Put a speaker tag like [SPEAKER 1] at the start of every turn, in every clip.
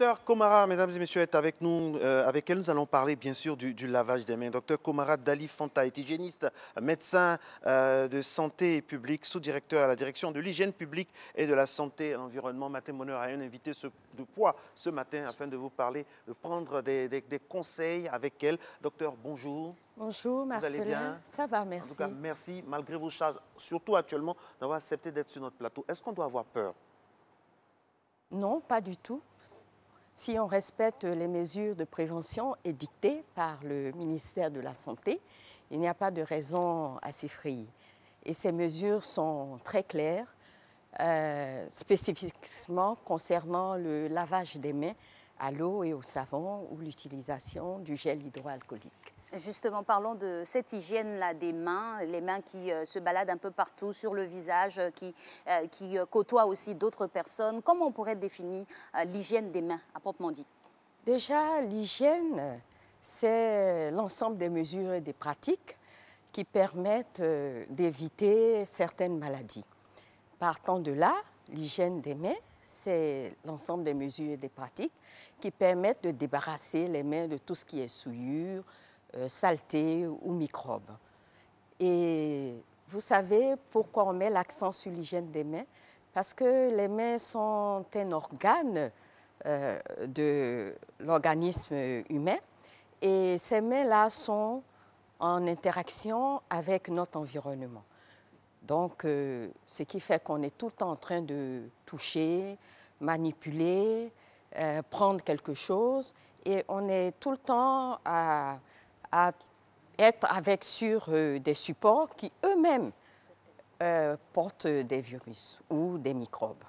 [SPEAKER 1] Docteur Komara, mesdames et messieurs, est avec nous. Avec elle, nous allons parler bien sûr du lavage des mains. Docteur Komara Dali Fanta est hygiéniste, médecin de santé publique, sous-directeur à la direction de l'hygiène publique et de la santé et l'environnement. Matin Bonheur a un invité de poids ce matin afin de vous parler, de prendre des conseils avec elle. Docteur, bonjour.
[SPEAKER 2] Bonjour Marcelin,
[SPEAKER 1] vous allez bien?
[SPEAKER 2] Ça va, merci.
[SPEAKER 1] En tout cas, merci, malgré vos charges, surtout actuellement, d'avoir accepté d'être sur notre plateau. Est-ce qu'on doit avoir peur?
[SPEAKER 2] Non, pas du tout. Si on respecte les mesures de prévention édictées par le ministère de la Santé, il n'y a pas de raison à s'effrayer. Et ces mesures sont très claires, spécifiquement concernant le lavage des mains à l'eau et au savon ou l'utilisation du gel hydroalcoolique.
[SPEAKER 3] Justement, parlons de cette hygiène-là des mains, les mains qui se baladent un peu partout sur le visage, qui côtoient aussi d'autres personnes. Comment on pourrait définir l'hygiène des mains, à proprement dit?
[SPEAKER 2] Déjà, l'hygiène, c'est l'ensemble des mesures et des pratiques qui permettent d'éviter certaines maladies. Partant de là, l'hygiène des mains, c'est l'ensemble des mesures et des pratiques qui permettent de débarrasser les mains de tout ce qui est souillure, saleté ou microbes. Et vous savez pourquoi on met l'accent sur l'hygiène des mains? Parce que les mains sont un organe de l'organisme humain et ces mains-là sont en interaction avec notre environnement. Donc, ce qui fait qu'on est tout le temps en train de toucher, manipuler, prendre quelque chose et on est tout le temps à être sur des supports qui eux-mêmes portent des virus ou des microbes.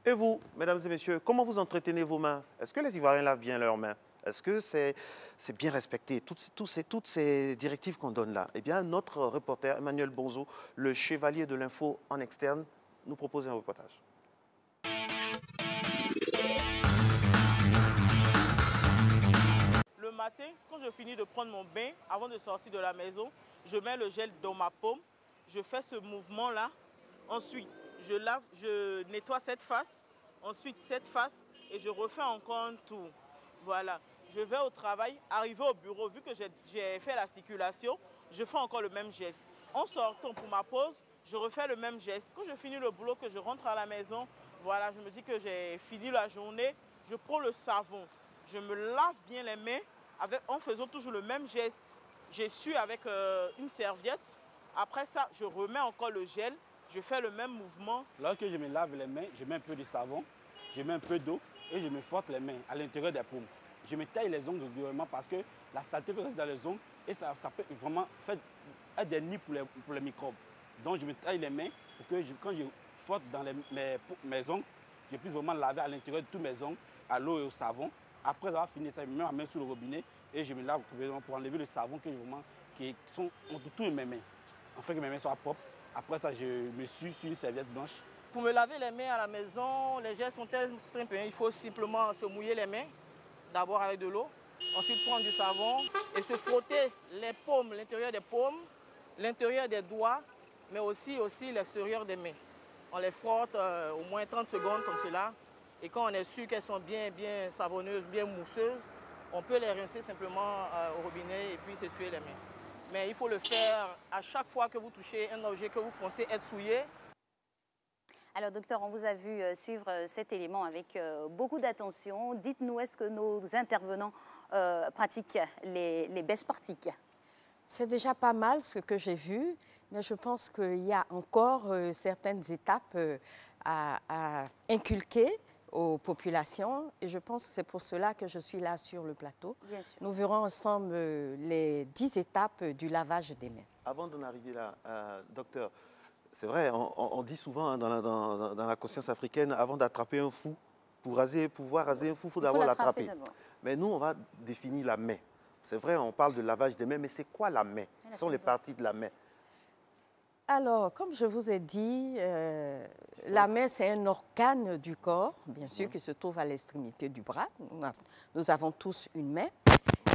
[SPEAKER 1] Et vous, mesdames et messieurs, comment vous entretenez vos mains? Est-ce que les Ivoiriens lavent bien leurs mains? Est-ce que c'est bien respecté, toutes ces directives qu'on donne là? Eh bien, notre reporter Emmanuel Bonzo, le chevalier de l'info en externe, nous propose un reportage.
[SPEAKER 4] Le matin, quand je finis de prendre mon bain, avant de sortir de la maison, je mets le gel dans ma paume, je fais ce mouvement-là. Ensuite, je nettoie cette face, ensuite cette face, et je refais encore un tour. Voilà. Je vais au travail, arrivé au bureau, vu que j'ai fait la circulation, je fais encore le même geste. En sortant pour ma pause, je refais le même geste. Quand je finis le boulot, que je rentre à la maison, voilà, je me dis que j'ai fini la journée, je prends le savon, je me lave bien les mains en faisant toujours le même geste. J'essuie avec une serviette. Après ça, je remets encore le gel, je fais le même mouvement.
[SPEAKER 5] Lorsque je me lave les mains, je mets un peu de savon, je mets un peu d'eau et je me frotte les mains à l'intérieur des paumes. Je me taille les ongles régulièrement parce que la saleté peut rester dans les ongles et ça peut vraiment faire des nids pour les microbes. Donc je me taille les mains pour que quand je frotte dans mes ongles, je puisse vraiment laver à l'intérieur de tous mes ongles à l'eau et au savon. Après avoir fini ça, je mets ma main sous le robinet et je me lave pour enlever le savon qui sont entre toutes mes mains, afin que mes mains soient propres. Après ça, je me suis sur une serviette blanche.
[SPEAKER 6] Pour me laver les mains à la maison, les gestes sont très simples. Il faut simplement se mouiller les mains, d'abord avec de l'eau, ensuite prendre du savon et se frotter les paumes, l'intérieur des paumes, l'intérieur des doigts, mais aussi l'extérieur des mains. On les frotte au moins 30 secondes comme cela. Et quand on est sûr qu'elles sont bien savonneuses, bien mousseuses, on peut les rincer simplement au robinet et puis s'essuyer les mains. Mais il faut le faire à chaque fois que vous touchez un objet que vous pensez être souillé.
[SPEAKER 3] Alors docteur, on vous a vu suivre cet élément avec beaucoup d'attention. Dites-nous, est-ce que nos intervenants pratiquent les best pratiques?
[SPEAKER 2] C'est déjà pas mal ce que j'ai vu, mais je pense qu'il y a encore certaines étapes à inculquer aux populations et je pense que c'est pour cela que je suis là sur le plateau.
[SPEAKER 3] Bien sûr.
[SPEAKER 2] Nous verrons ensemble les 10 étapes du lavage des mains.
[SPEAKER 1] Avant d'en arriver là, docteur, c'est vrai, on dit souvent hein, dans la conscience africaine, avant d'attraper un fou, pour pouvoir raser un fou, il faut d'abord l'attraper. Mais nous, on va définir la main. C'est vrai, on parle de lavage des mains, mais c'est quoi la main? Ce sont les parties de la main.
[SPEAKER 2] Alors, comme je vous ai dit, la main, c'est un organe du corps, bien sûr, qui se trouve à l'extrémité du bras. Nous avons tous une main.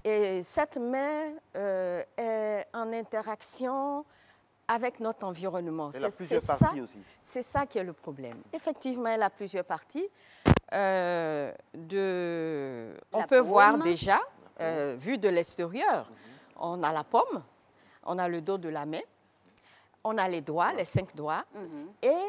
[SPEAKER 2] Et cette main est en interaction avec notre environnement.
[SPEAKER 1] Elle a plusieurs parties aussi.
[SPEAKER 2] C'est ça qui est le problème. Effectivement, elle a plusieurs parties. on peut voir déjà, vu de l'extérieur, on a la paume, on a le dos de la main, on a les doigts, les 5 doigts, et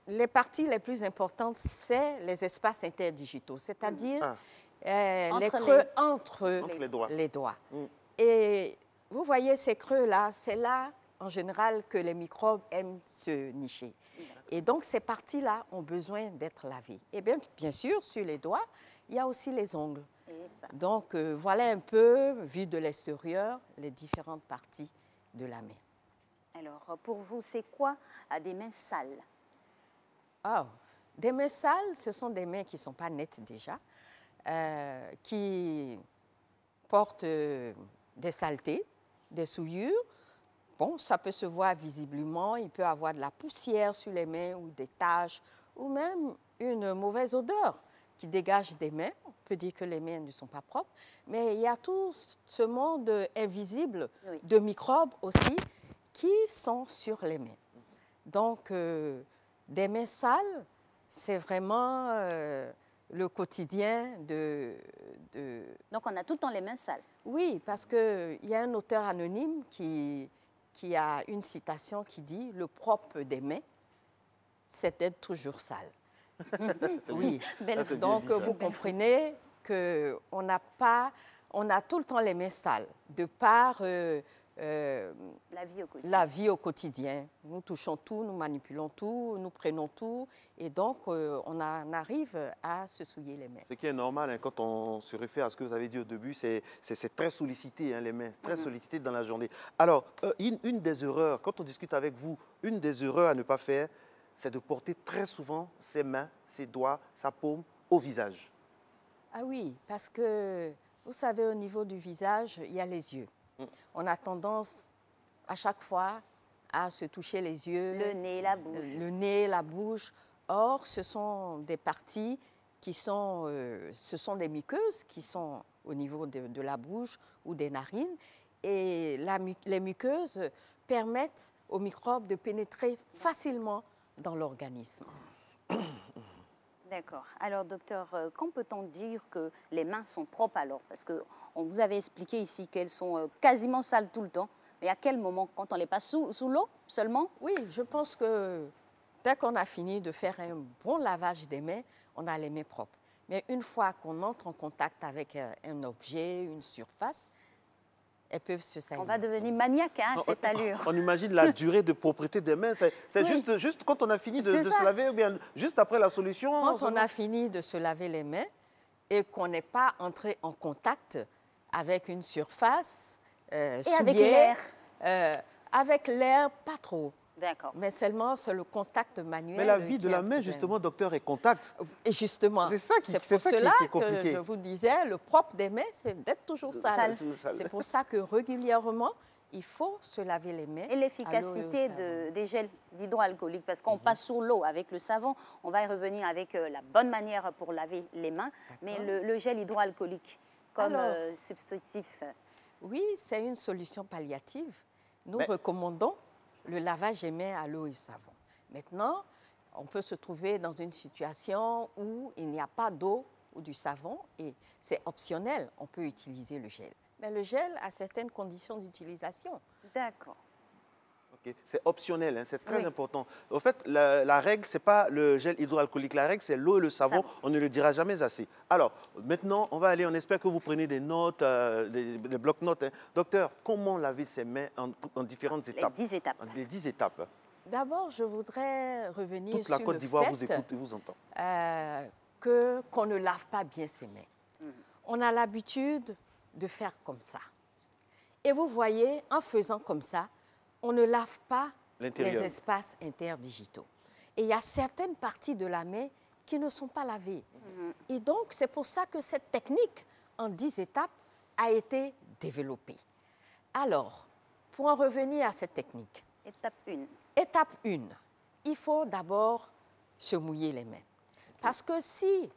[SPEAKER 2] les parties les plus importantes, c'est les espaces interdigitaux, c'est-à-dire les creux entre les doigts. Et vous voyez ces creux-là, c'est là, en général, que les microbes aiment se nicher. Et donc, ces parties-là ont besoin d'être lavées. Et bien sûr, sur les doigts, il y a aussi les ongles. Donc, voilà un peu, vu de l'extérieur, les différentes parties de la main.
[SPEAKER 3] Alors, pour vous, c'est quoi des mains sales?
[SPEAKER 2] Des mains sales, ce sont des mains qui ne sont pas nettes déjà, qui portent des saletés, des souillures. Bon, ça peut se voir visiblement, il peut y avoir de la poussière sur les mains ou des taches, ou même une mauvaise odeur qui dégage des mains. On peut dire que les mains ne sont pas propres, mais il y a tout ce monde invisible de microbes aussi qui sont sur les mains. Donc, des mains sales, c'est vraiment le quotidien de...
[SPEAKER 3] Donc, on a tout le temps les mains sales.
[SPEAKER 2] Oui, parce qu'il y a un auteur anonyme qui a une citation qui dit « Le propre des mains, c'est d'être toujours sale ». Oui, donc vous comprenez qu'on a tout le temps les mains sales, de par la vie au quotidien. Nous touchons tout, nous manipulons tout, nous prenons tout, et donc on en arrive à se souiller les mains.
[SPEAKER 1] Ce qui est normal, hein, quand on se réfère à ce que vous avez dit au début, c'est très sollicité, hein, les mains, très sollicité dans la journée. Alors, une des erreurs, quand on discute avec vous, une des erreurs à ne pas faire, c'est de porter très souvent ses mains, ses doigts, sa paume au visage.
[SPEAKER 2] Ah oui, parce que, vous savez, au niveau du visage, il y a les yeux. On a tendance, à chaque fois, à se toucher les yeux.
[SPEAKER 3] Le nez, la bouche.
[SPEAKER 2] Le nez, la bouche. Or, ce sont des parties qui sont... ce sont des muqueuses qui sont au niveau de la bouche ou des narines. Et les muqueuses permettent aux microbes de pénétrer facilement dans l'organisme.
[SPEAKER 3] D'accord. Alors, docteur, quand peut-on dire que les mains sont propres alors? Parce qu'on vous avait expliqué ici qu'elles sont quasiment sales tout le temps. Mais à quel moment? Quand on les passe sous l'eau seulement?
[SPEAKER 2] Oui, je pense que dès qu'on a fini de faire un bon lavage des mains, on a les mains propres. Mais une fois qu'on entre en contact avec un objet, une surface, elles peuvent se salir.
[SPEAKER 3] On va devenir maniaque, hein, cette allure.
[SPEAKER 1] On imagine la durée de propreté des mains. C'est juste quand on a fini de se laver, ou bien juste après la solution.
[SPEAKER 2] Quand on a fini de se laver les mains et qu'on n'est pas entré en contact avec une surface,
[SPEAKER 3] et avec l'air?
[SPEAKER 2] Avec l'air, pas trop.
[SPEAKER 3] D'accord.
[SPEAKER 2] Mais seulement c'est le contact manuel.
[SPEAKER 1] Mais la vie de la main, justement, docteur, est contact.
[SPEAKER 2] Et justement, c'est pour cela que je vous disais, le propre des mains, c'est d'être toujours sale. C'est pour ça que régulièrement, il faut se laver les mains.
[SPEAKER 3] Et l'efficacité des gels d'hydroalcoolique, parce qu'on passe sous l'eau avec le savon, on va y revenir avec la bonne manière pour laver les mains, mais le gel hydroalcoolique comme substitutif.
[SPEAKER 2] Oui, c'est une solution palliative. Nous recommandons le lavage des mains à l'eau et savon. Maintenant, on peut se trouver dans une situation où il n'y a pas d'eau ou du savon et c'est optionnel, on peut utiliser le gel. Mais le gel a certaines conditions d'utilisation.
[SPEAKER 3] D'accord.
[SPEAKER 1] Okay. C'est optionnel, hein, c'est très important. En fait, la règle, ce n'est pas le gel hydroalcoolique. La règle, c'est l'eau et le savon. On ne le dira jamais assez. Alors, maintenant, on va aller, on espère que vous prenez des notes, des blocs-notes. Hein. Docteur, comment laver ses mains en différentes étapes?
[SPEAKER 3] Les 10 étapes.
[SPEAKER 1] Les 10 étapes.
[SPEAKER 2] D'abord, je voudrais revenir
[SPEAKER 1] sur le fait... Toute la Côte d'Ivoire vous écoute et vous entend.
[SPEAKER 2] Qu'on ne lave pas bien ses mains. On a l'habitude de faire comme ça. Et vous voyez, en faisant comme ça, on ne lave pas les espaces interdigitaux. Et il y a certaines parties de la main qui ne sont pas lavées. Et donc, c'est pour ça que cette technique, en 10 étapes, a été développée. Alors, pour en revenir à cette technique.
[SPEAKER 3] Étape 1.
[SPEAKER 2] Étape 1. Il faut d'abord se mouiller les mains. Parce que si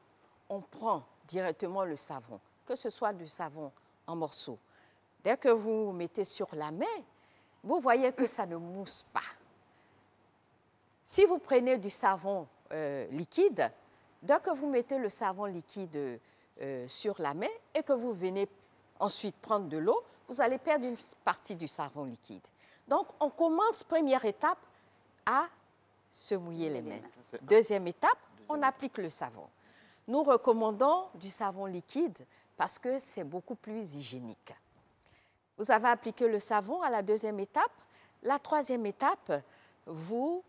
[SPEAKER 2] on prend directement le savon, que ce soit du savon en morceaux, dès que vous mettez sur la main, vous voyez que ça ne mousse pas. Si vous prenez du savon liquide, Dès que vous mettez le savon liquide sur la main et que vous venez ensuite prendre de l'eau, vous allez perdre une partie du savon liquide. Donc, on commence, première étape, à se mouiller les mains. Deuxième étape, on applique le savon. Nous recommandons du savon liquide parce que c'est beaucoup plus hygiénique. Vous avez appliqué le savon à la deuxième étape. La troisième étape, vous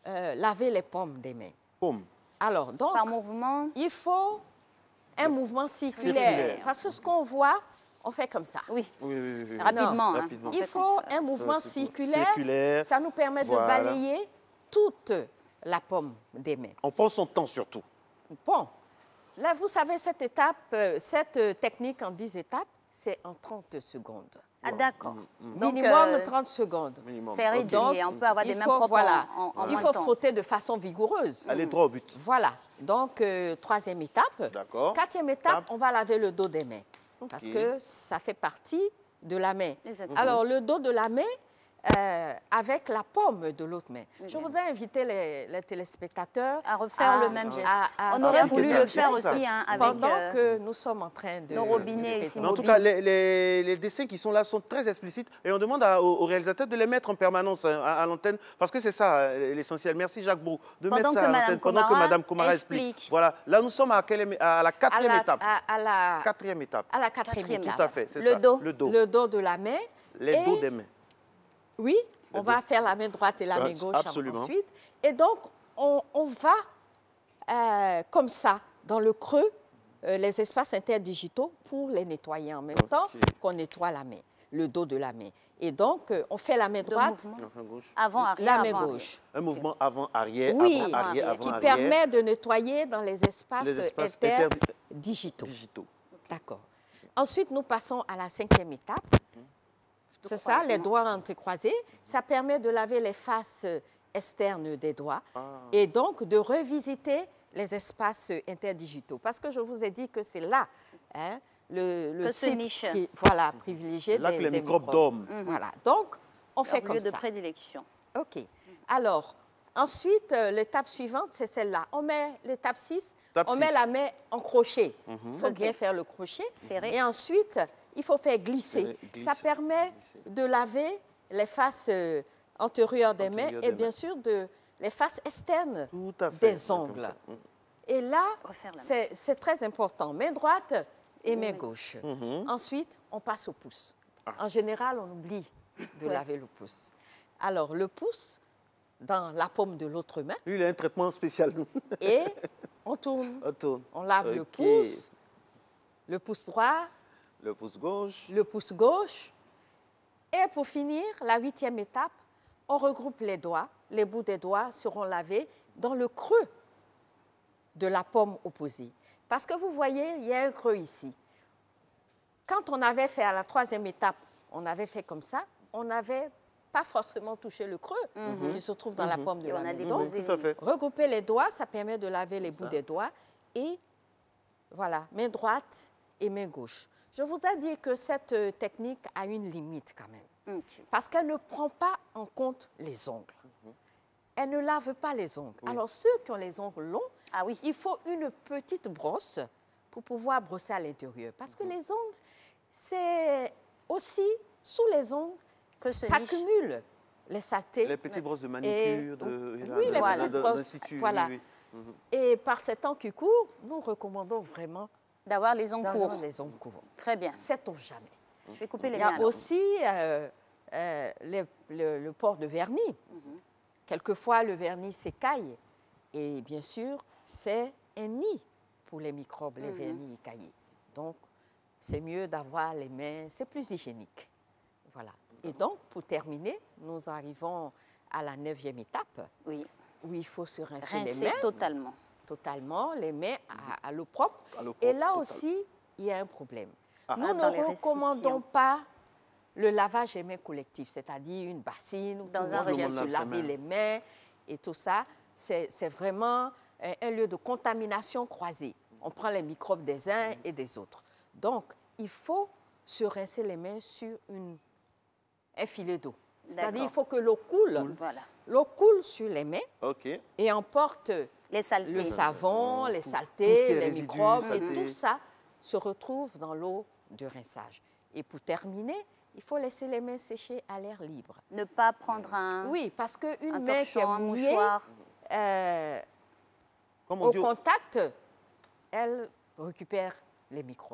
[SPEAKER 2] lavez les paumes des mains.
[SPEAKER 1] Paumes.
[SPEAKER 2] Alors, donc,
[SPEAKER 3] Par mouvement.
[SPEAKER 2] il faut un mouvement circulaire. Parce que ce qu'on voit, on fait comme ça.
[SPEAKER 3] Oui,
[SPEAKER 1] Oui.
[SPEAKER 3] rapidement. hein.
[SPEAKER 1] Rapidement.
[SPEAKER 3] On
[SPEAKER 2] Il
[SPEAKER 3] fait
[SPEAKER 2] faut
[SPEAKER 3] comme ça.
[SPEAKER 2] un mouvement circulaire.
[SPEAKER 1] Circulaire.
[SPEAKER 2] Ça nous permet
[SPEAKER 1] Voilà.
[SPEAKER 2] de balayer toute la paume des mains.
[SPEAKER 1] On prend son temps surtout.
[SPEAKER 2] Bon, là, vous savez, cette technique en 10 étapes, c'est en 30 secondes.
[SPEAKER 3] Ah, d'accord. Donc,
[SPEAKER 2] Minimum 30 secondes.
[SPEAKER 1] Minimum.
[SPEAKER 3] c'est réduit.
[SPEAKER 2] Donc,
[SPEAKER 3] On peut avoir des
[SPEAKER 2] il
[SPEAKER 3] mains
[SPEAKER 2] faut,
[SPEAKER 3] propres
[SPEAKER 2] voilà,
[SPEAKER 3] en
[SPEAKER 2] il
[SPEAKER 3] même
[SPEAKER 2] faut
[SPEAKER 3] temps.
[SPEAKER 2] frotter de façon vigoureuse.
[SPEAKER 1] Aller droit au but.
[SPEAKER 2] Voilà. Donc, troisième étape.
[SPEAKER 1] D'accord.
[SPEAKER 2] Quatrième étape, on va laver le dos des mains. Parce
[SPEAKER 1] Ok.
[SPEAKER 2] que ça fait partie de la main.
[SPEAKER 3] Exactement.
[SPEAKER 2] Alors, le dos de la main avec la paume de l'autre main. Je voudrais inviter les téléspectateurs
[SPEAKER 3] À refaire le même geste. On aurait
[SPEAKER 2] faire
[SPEAKER 3] voulu
[SPEAKER 2] le
[SPEAKER 3] le faire
[SPEAKER 2] geste
[SPEAKER 3] aussi hein, avec
[SPEAKER 2] pendant que nous sommes en train de...
[SPEAKER 3] nos robinets ici
[SPEAKER 1] Mais en tout
[SPEAKER 3] mobiles.
[SPEAKER 1] cas, les dessins qui sont là sont très explicites et on demande aux réalisateurs de les mettre en permanence à l'antenne parce que c'est ça l'essentiel. Merci Jacques Brou de
[SPEAKER 3] Pendant
[SPEAKER 1] mettre ça
[SPEAKER 3] que
[SPEAKER 1] à
[SPEAKER 3] Madame
[SPEAKER 1] l'antenne pendant que
[SPEAKER 3] Komara
[SPEAKER 1] Madame Komara explique.
[SPEAKER 3] explique.
[SPEAKER 1] Voilà, là nous sommes à la quatrième étape.
[SPEAKER 2] à la
[SPEAKER 1] Quatrième étape.
[SPEAKER 2] à la quatrième
[SPEAKER 3] Quatrième
[SPEAKER 2] étape.
[SPEAKER 1] Tout à fait, c'est
[SPEAKER 3] Le
[SPEAKER 1] ça.
[SPEAKER 3] dos.
[SPEAKER 1] Le dos.
[SPEAKER 2] Le dos de la main.
[SPEAKER 1] Les
[SPEAKER 2] et-
[SPEAKER 1] dos des mains.
[SPEAKER 2] Oui, on va faire la main droite et la main gauche
[SPEAKER 1] Absolument.
[SPEAKER 2] ensuite. Et donc, on va comme ça, dans le creux, les espaces interdigitaux pour les nettoyer en même temps qu'on nettoie la main, le dos de la main. Et donc, on fait la main
[SPEAKER 3] De
[SPEAKER 2] droite,
[SPEAKER 3] mouvement.
[SPEAKER 1] Enfin, gauche.
[SPEAKER 3] Avant, arrière,
[SPEAKER 2] la main
[SPEAKER 3] avant, arrière.
[SPEAKER 2] gauche.
[SPEAKER 1] Un mouvement avant-arrière,
[SPEAKER 2] Oui,
[SPEAKER 1] avant-arrière,
[SPEAKER 3] qui
[SPEAKER 2] qui
[SPEAKER 1] avant-arrière.
[SPEAKER 2] permet de nettoyer dans les espaces,
[SPEAKER 1] Les espaces
[SPEAKER 2] interdigitaux.
[SPEAKER 1] digitaux.
[SPEAKER 2] D'accord. Ensuite, nous passons à la cinquième étape. C'est ça, les doigts entrecroisés. Ça permet de laver les faces externes des doigts et donc de revisiter les espaces interdigitaux. Parce que je vous ai dit que c'est là le
[SPEAKER 3] Que se
[SPEAKER 2] site
[SPEAKER 3] niche.
[SPEAKER 2] voilà, privilégié
[SPEAKER 1] Là
[SPEAKER 2] des,
[SPEAKER 1] que les
[SPEAKER 2] des
[SPEAKER 1] microbes dorment.
[SPEAKER 2] Voilà. Donc, on fait
[SPEAKER 3] Leur
[SPEAKER 2] comme
[SPEAKER 3] lieu de
[SPEAKER 2] ça.
[SPEAKER 3] prédilection.
[SPEAKER 2] OK. Alors, ensuite, l'étape suivante, c'est celle-là. On met l'étape 6,
[SPEAKER 1] Étape
[SPEAKER 2] on met
[SPEAKER 1] 6.
[SPEAKER 2] la main en crochet. Il faut bien faire le crochet.
[SPEAKER 3] Serré.
[SPEAKER 2] Et ensuite, il faut faire glisser.
[SPEAKER 1] Glisser.
[SPEAKER 2] Ça permet de laver les faces antérieures des mains
[SPEAKER 1] Antérieures
[SPEAKER 2] et
[SPEAKER 1] des
[SPEAKER 2] bien
[SPEAKER 1] mains.
[SPEAKER 2] sûr les faces externes
[SPEAKER 1] Tout à fait.
[SPEAKER 2] des
[SPEAKER 1] C'est comme
[SPEAKER 2] ongles.
[SPEAKER 1] ça.
[SPEAKER 2] Et là,
[SPEAKER 3] Refaire la main.
[SPEAKER 2] c'est très important. Main droite et main gauche.
[SPEAKER 1] Mhm.
[SPEAKER 2] Ensuite, on passe au pouce.
[SPEAKER 1] Ah.
[SPEAKER 2] En général, on oublie de laver le pouce. Alors, le pouce dans la paume de l'autre main
[SPEAKER 1] Lui, il a un traitement spécial.
[SPEAKER 2] et on tourne.
[SPEAKER 1] On tourne.
[SPEAKER 2] On lave le
[SPEAKER 1] Ok.
[SPEAKER 2] pouce droit,
[SPEAKER 1] Le pouce gauche.
[SPEAKER 2] le pouce gauche. Et pour finir, la 8e étape, on regroupe les doigts. Les bouts des doigts seront lavés dans le creux de la paume opposée. Parce que vous voyez, il y a un creux ici. Quand on avait fait à la 3e étape, on avait fait comme ça, on n'avait pas forcément touché le creux qui se trouve dans la paume de
[SPEAKER 3] Et
[SPEAKER 2] la
[SPEAKER 3] on a
[SPEAKER 2] main. Donc,
[SPEAKER 3] déposé
[SPEAKER 1] Tout à fait.
[SPEAKER 2] regrouper les doigts, ça permet de laver les bouts des doigts. Et voilà, main droite et main gauche. Je voudrais dire que cette technique a une limite quand même.
[SPEAKER 3] Ok.
[SPEAKER 2] Parce qu'elle ne prend pas en compte les ongles. Elle ne lave pas les ongles. Alors, ceux qui ont les ongles longs,
[SPEAKER 3] Ah oui.
[SPEAKER 2] il faut une petite brosse pour pouvoir brosser à l'intérieur. Parce que les ongles, c'est aussi sous les ongles
[SPEAKER 3] Que se
[SPEAKER 2] s'accumulent les saletés.
[SPEAKER 1] Les petites brosses de
[SPEAKER 2] Et-
[SPEAKER 1] manicure,
[SPEAKER 2] oui, les
[SPEAKER 3] Voilà.
[SPEAKER 2] petites brosses.
[SPEAKER 1] d'institut,
[SPEAKER 2] Voilà.
[SPEAKER 1] oui, oui.
[SPEAKER 2] Et par ces temps qui courent, nous recommandons vraiment
[SPEAKER 3] D'avoir les ongles
[SPEAKER 2] d'avoir
[SPEAKER 3] courts.
[SPEAKER 2] les ongles courts.
[SPEAKER 3] Très bien.
[SPEAKER 2] Sait-on jamais.
[SPEAKER 3] Je vais couper les
[SPEAKER 2] Il y
[SPEAKER 3] mains.
[SPEAKER 2] a
[SPEAKER 3] alors.
[SPEAKER 2] aussi le port de vernis. Quelquefois, le vernis s'écaille. Et bien sûr, c'est un nid pour les microbes, les vernis écaillés. Donc, c'est mieux d'avoir les mains, c'est plus hygiénique. Voilà. Et donc, pour terminer, nous arrivons à la 9e étape,
[SPEAKER 3] Oui.
[SPEAKER 2] où il faut se rincer les
[SPEAKER 3] Rincer
[SPEAKER 2] mains
[SPEAKER 3] totalement.
[SPEAKER 2] totalement, les mains à l'eau propre.
[SPEAKER 1] À l'eau
[SPEAKER 2] Et
[SPEAKER 1] propre,
[SPEAKER 2] là
[SPEAKER 1] total.
[SPEAKER 2] aussi, il y a un problème.
[SPEAKER 3] Ah,
[SPEAKER 2] Nous
[SPEAKER 3] dans
[SPEAKER 2] ne
[SPEAKER 3] les
[SPEAKER 2] recommandons
[SPEAKER 3] récipients.
[SPEAKER 2] pas le lavage des mains collectif, c'est-à-dire une bassine où
[SPEAKER 3] Dans
[SPEAKER 2] tout
[SPEAKER 3] un
[SPEAKER 2] le monde vient
[SPEAKER 3] récipient.
[SPEAKER 2] se laver les mains et tout ça. C'est vraiment un lieu de contamination croisée. On prend les microbes des uns et des autres. Donc, il faut se rincer les mains sur un filet d'eau. C'est-à-dire
[SPEAKER 3] D'accord.
[SPEAKER 2] qu'il faut que l'eau coule.
[SPEAKER 3] Voilà.
[SPEAKER 2] L'eau coule sur les mains
[SPEAKER 1] OK.
[SPEAKER 2] et emporte
[SPEAKER 3] Les saletés.
[SPEAKER 2] Le savon, les
[SPEAKER 1] Tout ce qui
[SPEAKER 2] saletés,
[SPEAKER 1] est
[SPEAKER 2] les
[SPEAKER 1] résidus,
[SPEAKER 2] microbes, et
[SPEAKER 1] saletés.
[SPEAKER 2] tout ça se retrouve dans l'eau de rinçage. Et pour terminer, il faut laisser les mains sécher à l'air libre.
[SPEAKER 3] Ne pas prendre
[SPEAKER 2] Oui, parce qu'une
[SPEAKER 3] un
[SPEAKER 2] main qui est
[SPEAKER 3] torchon, un
[SPEAKER 2] mouillée,
[SPEAKER 3] mouchoir.
[SPEAKER 1] Comme on
[SPEAKER 2] au
[SPEAKER 1] dit,
[SPEAKER 2] contact, elle récupère les microbes.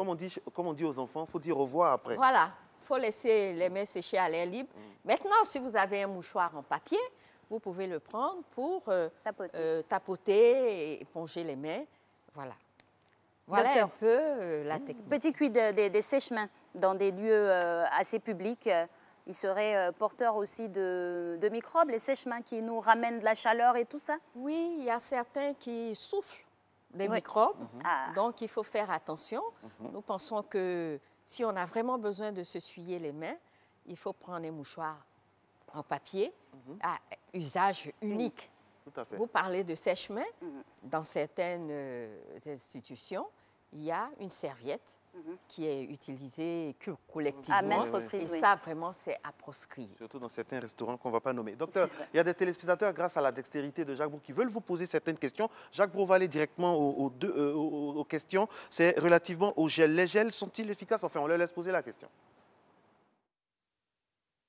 [SPEAKER 1] comme on dit aux enfants, il faut dire au revoir après.
[SPEAKER 2] Voilà, il faut laisser les mains sécher à l'air libre. Maintenant, si vous avez un mouchoir en papier, vous pouvez le prendre pour tapoter et éponger les mains. Voilà. Voilà
[SPEAKER 3] Docteur.
[SPEAKER 2] un peu la technique.
[SPEAKER 3] Petit cuit des sèche-mains dans des lieux assez publics. Ils seraient porteurs aussi de microbes, les sèche-mains qui nous ramènent de la chaleur et tout ça.
[SPEAKER 2] Oui, il y a certains qui soufflent des
[SPEAKER 3] Oui.
[SPEAKER 2] microbes,
[SPEAKER 3] Ah.
[SPEAKER 2] donc il faut faire attention. Nous pensons que si on a vraiment besoin de s'essuyer les mains, il faut prendre un mouchoir en papier à usage unique.
[SPEAKER 1] Tout à fait.
[SPEAKER 2] Vous parlez de sèche-mains, dans certaines institutions, il y a une serviette qui est utilisée collectivement.
[SPEAKER 3] À maintes
[SPEAKER 2] Et
[SPEAKER 3] reprises, oui.
[SPEAKER 2] ça, vraiment, c'est à proscrire.
[SPEAKER 1] Surtout dans certains restaurants qu'on ne va pas nommer. Docteur,
[SPEAKER 3] C'est vrai.
[SPEAKER 1] il y a des téléspectateurs, grâce à la dextérité de Jacques Brou, qui veulent vous poser certaines questions. Jacques Brou va aller directement aux questions. C'est relativement aux gels. Les gels sont-ils efficaces? Enfin, on leur laisse poser la question.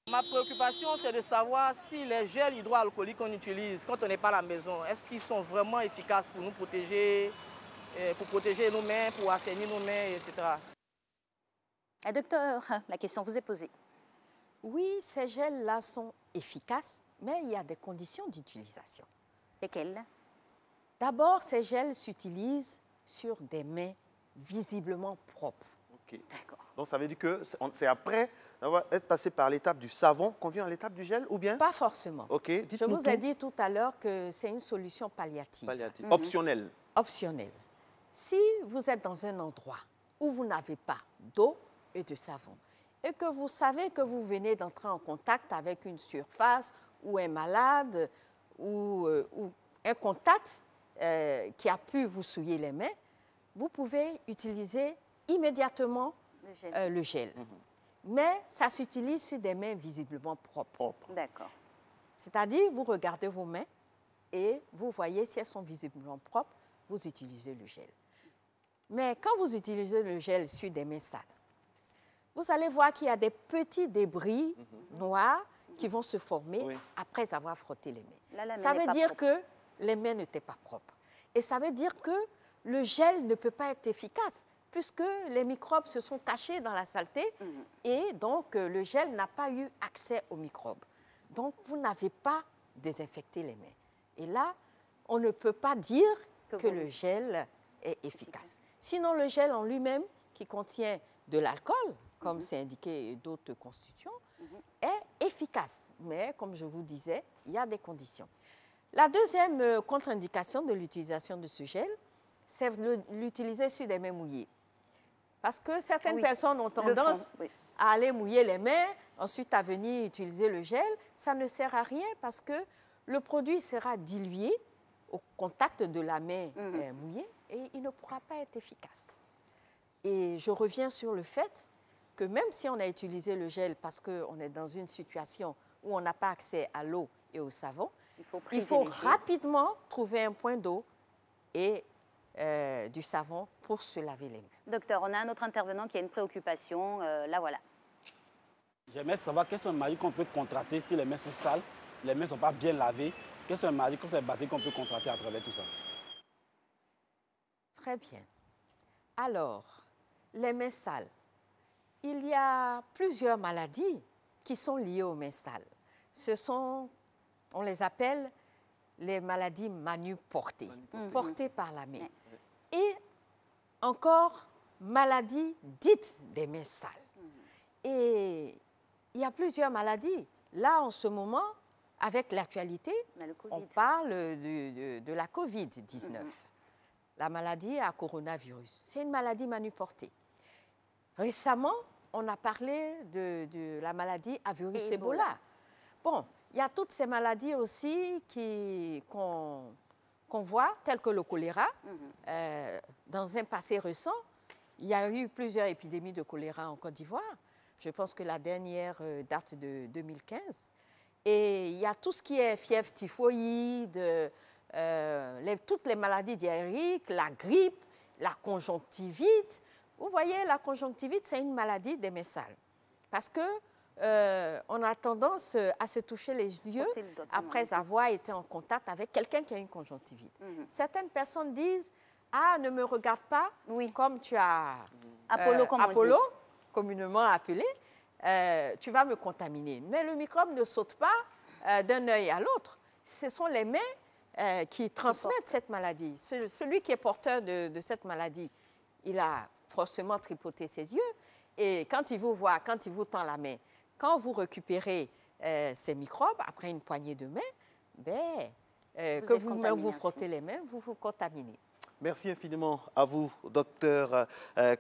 [SPEAKER 6] Ma préoccupation, c'est de savoir si les gels hydroalcooliques qu'on utilise quand on n'est pas à la maison, est-ce qu'ils sont vraiment efficaces pour nous protéger, pour protéger nos mains, pour assainir nos mains, etc.
[SPEAKER 3] Docteur, la question vous est posée.
[SPEAKER 2] Oui, ces gels-là sont efficaces, mais il y a des conditions d'utilisation.
[SPEAKER 3] Lesquelles?
[SPEAKER 2] D'abord, ces gels s'utilisent sur des mains visiblement propres.
[SPEAKER 1] Ok.
[SPEAKER 3] D'accord.
[SPEAKER 1] Donc, ça veut dire que c'est après avoir être passé par l'étape du savon qu'on vient à l'étape du gel, ou bien?
[SPEAKER 2] Pas forcément.
[SPEAKER 1] Ok,
[SPEAKER 2] Je
[SPEAKER 1] dites-nous
[SPEAKER 2] vous ai
[SPEAKER 1] tout.
[SPEAKER 2] dit tout à l'heure que c'est une solution palliative,
[SPEAKER 1] Palliatif. Optionnel.
[SPEAKER 2] optionnelle. Si vous êtes dans un endroit où vous n'avez pas d'eau et de savon, et que vous savez que vous venez d'entrer en contact avec une surface ou un malade ou un contact qui a pu vous souiller les mains, vous pouvez utiliser immédiatement
[SPEAKER 3] Le gel.
[SPEAKER 2] le gel. Mais ça s'utilise sur des mains visiblement propres.
[SPEAKER 1] Propre.
[SPEAKER 3] D'accord.
[SPEAKER 2] C'est-à-dire, vous regardez vos mains et vous voyez si elles sont visiblement propres, vous utilisez le gel. Mais quand vous utilisez le gel sur des mains sales, vous allez voir qu'il y a des petits débris noirs qui vont se former
[SPEAKER 1] Oui.
[SPEAKER 2] après avoir frotté les mains.
[SPEAKER 3] Là, la main
[SPEAKER 2] Ça
[SPEAKER 3] n'est
[SPEAKER 2] veut
[SPEAKER 3] pas
[SPEAKER 2] dire
[SPEAKER 3] propre.
[SPEAKER 2] que les mains n'étaient pas propres. Et ça veut dire que le gel ne peut pas être efficace puisque les microbes se sont cachés dans la saleté et donc le gel n'a pas eu accès aux microbes. Donc, vous n'avez pas désinfecté les mains. Et là, on ne peut pas dire que le gel est efficace. Sinon, le gel en lui-même, qui contient de l'alcool, comme c'est indiqué d'autres constituants, est efficace. Mais, comme je vous disais, il y a des conditions. La deuxième contre-indication de l'utilisation de ce gel, c'est de l'utiliser sur des mains mouillées. Parce que certaines
[SPEAKER 3] Oui,
[SPEAKER 2] personnes ont
[SPEAKER 3] le font,
[SPEAKER 2] tendance
[SPEAKER 3] oui.
[SPEAKER 2] à aller mouiller les mains, ensuite à venir utiliser le gel. Ça ne sert à rien parce que le produit sera dilué au contact de la main mouillée et il ne pourra pas être efficace. Et je reviens sur le fait que même si on a utilisé le gel parce qu'on est dans une situation où on n'a pas accès à l'eau et au savon,
[SPEAKER 3] Il faut
[SPEAKER 2] il faut
[SPEAKER 3] privilégier.
[SPEAKER 2] rapidement trouver un point d'eau et du savon pour se laver les mains.
[SPEAKER 3] Docteur, on a un autre intervenant qui a une préoccupation. Là, voilà.
[SPEAKER 5] J'aimerais savoir quelles sont les maladies qu'on peut contracter si les mains sont sales, les mains ne sont pas bien lavées. Quelles sont les maladies, quelles sont les bactéries qu'on peut contracter à travers tout ça?
[SPEAKER 2] Très bien. Alors, les mains sales. Il y a plusieurs maladies qui sont liées aux mains sales. On les appelle les maladies manuportées, portées par la main. Et encore, maladies dites des mains sales. Et il y a plusieurs maladies. Là, en ce moment, avec l'actualité,
[SPEAKER 3] On a le
[SPEAKER 2] on
[SPEAKER 3] Covid.
[SPEAKER 2] parle de la COVID-19, la maladie à coronavirus. C'est une maladie manuportée. Récemment, on a parlé de la maladie à virus
[SPEAKER 3] Ebola.
[SPEAKER 2] Ebola. Bon, il y a toutes ces maladies aussi qu'on voit, telles que le choléra. Dans un passé récent, il y a eu plusieurs épidémies de choléra en Côte d'Ivoire. Je pense que la dernière date de 2015. Et il y a tout ce qui est fièvre typhoïde, toutes les maladies diarrhéiques, la grippe, la conjonctivite. Vous voyez, la conjonctivite, c'est une maladie des mains sales. Parce que on a tendance à se toucher les yeux après avoir été en contact avec quelqu'un qui a une conjonctivite. Certaines personnes disent, ah, ne me regarde pas, comme tu as Apollo, communément appelé, tu vas me contaminer. Mais le microbe ne saute pas d'un œil à l'autre. Ce sont les mains qui transmettent cette maladie. Celui qui est porteur de cette maladie, il a forcément tripoté ses yeux. Et quand il vous voit, quand il vous tend la main, quand vous récupérez ces microbes, après une poignée de main, que vous frottez les mains, vous vous contaminez.
[SPEAKER 1] Merci infiniment à vous, docteur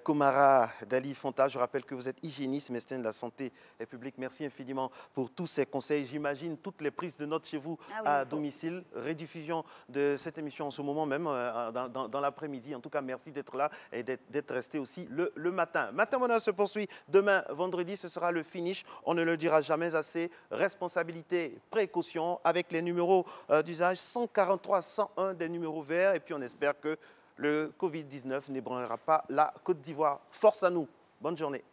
[SPEAKER 1] Komara Dali Fonta. Je rappelle que vous êtes hygiéniste, médecin de la santé publique. Merci infiniment pour tous ces conseils. J'imagine toutes les prises de notes chez vous à domicile. Rediffusion de cette émission en ce moment même, dans l'après-midi. En tout cas, merci d'être là et d'être resté aussi le matin. Matin Bonheur se poursuit demain, vendredi. Ce sera le finish. On ne le dira jamais assez. Responsabilité, précaution avec les numéros d'usage 143, 101 des numéros verts. Et puis, on espère que le Covid-19 n'ébranlera pas la Côte d'Ivoire. Force à nous. Bonne journée.